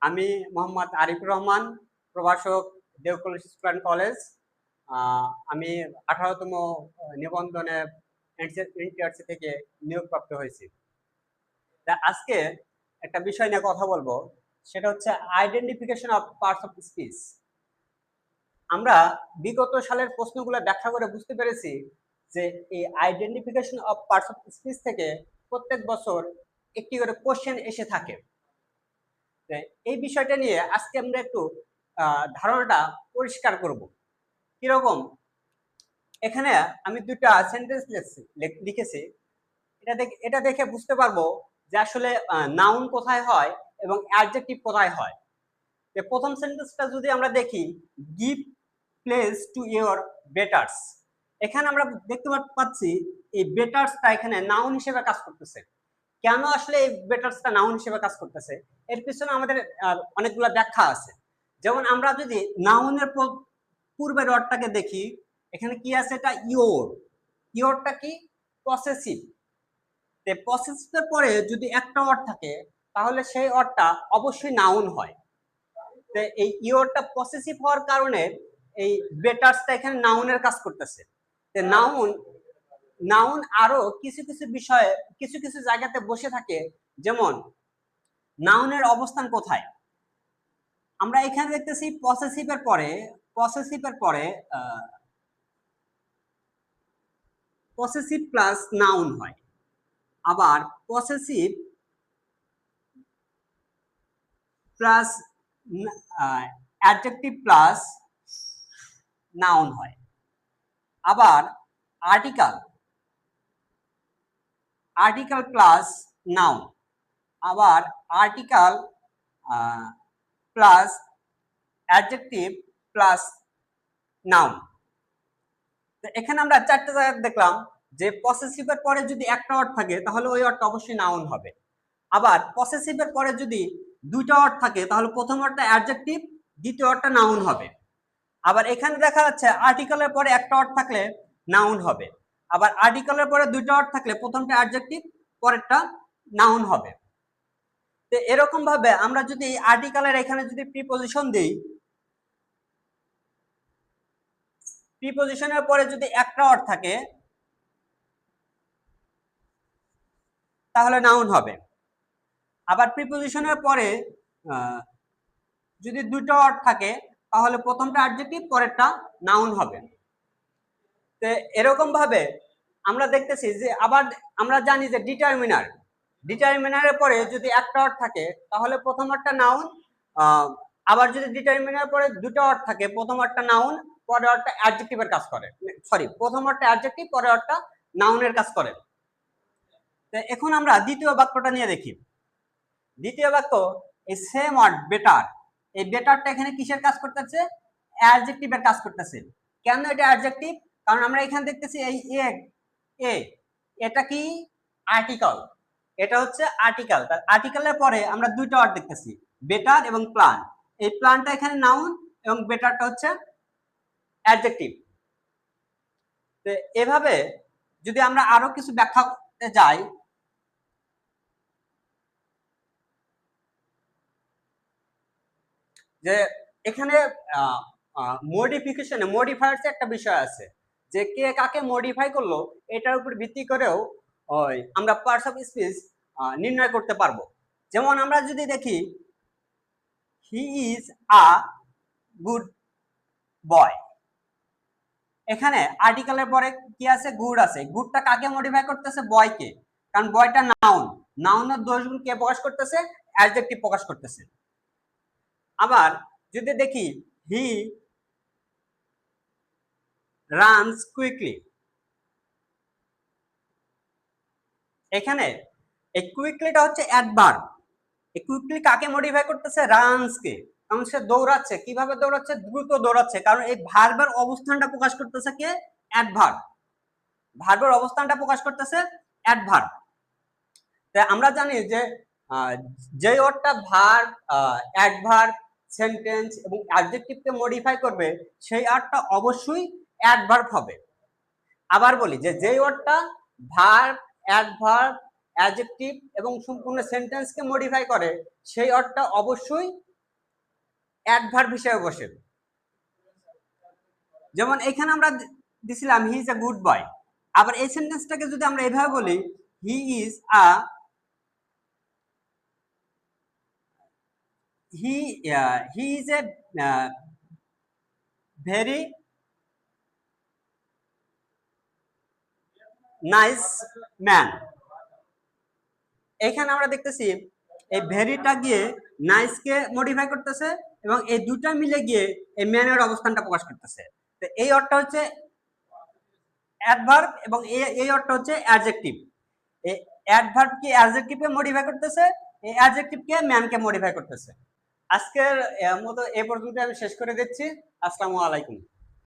আমি মোহাম্মদ আরিফুর রহমান, প্রভাষক, দেওকল school and college. আমি 18তম নিবন্ধনে এনটিআরসি থেকে নিয়োগপ্রাপ্ত হয়েছি। তা আজকে একটা বিষয় নিয়ে কথা বলবো, সেটা হচ্ছে identification of parts of speech. আমরা বিগত সালের প্রশ্নগুলো ব্যাখ্যা করে বুঝতে পেরেছি যে এই identification of parts of speech থেকে প্রত্যেক বছর একটি করে কোশ্চেন এসে থাকে। এই বিষয়টা নিয়ে আজকে আমরা একটু ধারণাটা পরিষ্কার করব। কিরকম, এখানে আমি দুটা সেন্টেন্স লিখেছি। এটা দেখে বুঝতে পারবো যে আসলে নাউন কোথায় হয় এবং অ্যাডজেক্টিভ কোথায় হয়। প্রথম সেন্টেন্সটা যদি আমরা দেখি, গিভ প্লেস টু ইওর বেটার্স, এখানে আমরা দেখতে পাচ্ছি এই বেটার্সটা এখানে নাউন হিসেবে কাজ করতেছে। কেন আসলে এই বেটার্সটা নাউন হিসেবে কাজ করতেছে, এর পিছনে আমাদের অনেকগুলো ব্যাখ্যা আছে। যেমন আমরা যদি নাউনের পূর্বের ওয়ার্ডটাকে দেখি, এখানে কি আছে, এটা ইওর। ইওরটা কি? পসেসিভ। পসেসিভের পরে যদি একটা ওয়ার্ড থাকে তাহলে সেই ওয়ার্ডটা অবশ্যই নাউন হয়। এই ইওরটা পসেসিভ হওয়ার কারণে এই বেটার্সটা এখানে নাউনের কাজ করতেছে। নাউন আরো কিছু কিছু বিষয়ে কিছু কিছু জায়গাতে বসে থাকে। যেমন নাউনের অবস্থান কোথায়, আমরা এখানে দেখতেছি পসেসিভের পরে পসেসিভ প্লাস নাউন হয়, আবার possessive plus adjective plus noun হয়, আবার আর্টিকেল প্লাস নাউন, আবার article plus adjective plus noun. এখানে আমরা চারটে জায়গা দেখলাম যে পসেসিভের পরে যদি একটা ওয়ার্ড থাকে তাহলে ওই ওয়ার্ডটা অবশ্যই নাউন হবে। আবার পসেসিভের পরে যদি দুইটা ওয়ার্ড থাকে তাহলে প্রথম ওয়ার্ডটা অ্যাডজেক্টিভ, দ্বিতীয় ওয়ার্ডটা নাউন হবে। আবার এখানে দেখা যাচ্ছে আর্টিকেলের পরে একটা ওয়ার্ড থাকলে নাউন হবে, আবার আর্টিকেলের পরে দুইটা ওয়ার্ড থাকলে প্রথমটা অ্যাডজেক্টিভ, পরেরটা নাউন হবে। তো এরকম ভাবে আমরা যদি আর্টিকেলের এখানে যদি প্রিপজিশন দেই, প্রিপজিশনের পরে যদি একটা ওয়ার্ড থাকে তাহলে নাউন হবে। আবার প্রিপজিশনের পরে যদি দুটো ওয়ার্ড থাকে তাহলে প্রথমটা অ্যাডজেক্টিভ, পরেরটা নাউন হবে। তো এরকম ভাবে আমরা দেখতেছি যে আবার আমরা জানি যে ডিটারমিনারের পরে যদি একটা ওয়ার্ড থাকে তাহলে প্রথম ওয়ার্ডটা নাউন, আবার যদি ডিটারমিনারের পরে দুটো ওয়ার্ড থাকে প্রথম ওয়ার্ডটা নাউন, পরের ওয়ার্ডটা অ্যাডজেক্টিভের কাজ করে, প্রথম ওয়ার্ডটা অ্যাডজেক্টিভ, পরের ওয়ার্ডটা নাউনের কাজ করে। তো এখন আমরা দ্বিতীয় বাক্যটা নিয়ে দেখি। দ্বিতীয় বাক্য, এই সেম ওয়ার্ড বেটার, এই বেটারটা এখানে কিসের কাজ করতেছে? অ্যাডজেক্টিভের কাজ করতেছে। কেন এটা অ্যাডজেক্টিভ? কারণ আমরা এখানে দেখতেছি এই এটা কি? আর্টিকেল। এটা হচ্ছে আর্টিকেল। আর্টিকেলের পরে আমরা দুইটা ওয়ার্ড দেখতেছি, বেটার এবং প্ল্যান। এই প্ল্যানটা এখানে নাউন এবং বেটারটা হচ্ছে অ্যাডজেক্টিভ। তো এভাবে যদি আমরা আরো কিছু ব্যাখ্যা করতে যাই, যে এখানে মডিফায়ার্স একটা বিষয় আছে, যে কে কাকে মডিফাই করলো এটার উপর ভিত্তি করেও আমরা পার্টস অফ স্পিচ নির্ণয় করতে পারবো। যেমন আমরা যদি দেখি, he is a good boy, এখানে আর্টিকেলের পরে কি আছে? গুড আছে। গুডটা কাকে মডিফাই করতেছে? বয়কে, কারণ বয়টা নাউন, নাউনের দোষগুণ কে প্রকাশ করতেছে? অ্যাডজেক্টিভ প্রকাশ করতেছে। আবার যদি দেখি, হি রানস কুইকলি, এখানে এই কুইকলিটা হচ্ছে অ্যাডভার্ব। এই কুইকলি কাকে মডিফাই করতেছে? রানসকে, কারণ সে দৌড়াচ্ছে। কিভাবে দৌড়াচ্ছে? দ্রুত দৌড়াচ্ছে। কারণ এই ভার্বের অবস্থানটা প্রকাশ করতেছে কে? অ্যাডভার্ব। ভার্বের অবস্থানটা প্রকাশ করতেছে অ্যাডভার্ব। তাই আমরা জানি যে যে ওয়ার্ডটা ভার্ব, অ্যাডভার্ব, সেন্টেন্স এবং অ্যাডজেক্টিভকে মডিফাই করবে সেই ওয়ার্ডটা অবশ্যই অ্যাডভার্ব হবে। আবার বলি যে যে ওয়ার্ডটা ভার্ব, অ্যাডভার্ব, অ্যাডজেক্টিভ এবং সম্পূর্ণ সেন্টেন্সকে মডিফাই করে সেই ওয়ার্ডটা অবশ্যই অ্যাডভার্ব হিসেবে বসে। যেমন এখানে আমরা দিছিলাম he is a good boy, আবার এই সেন্টেন্সটাকে যদি আমরা এভাবে বলি he is a he is a very nice man. এখানে আমরা দেখতেছি এই ভেরিটা গিয়ে নাইসকে মডিফাই করতেছে এবং এই দুটা মিলে গিয়ে এই ম্যানের অবস্থানটা প্রকাশ করতেছে। তো এই অর্থ হচ্ছে অ্যাডভার্ব এবং এই অর্থ হচ্ছে অ্যাডজেক্টিভ। এই অ্যাডভার্বকে অ্যাডজেক্টিভে মডিফাই করতেছে, এই অ্যাডজেক্টিভকে ম্যানকে মডিফাই করতেছে। আজকের মতো এই পর্যন্ত আমি শেষ করে দিচ্ছি। আসসালামু আলাইকুম।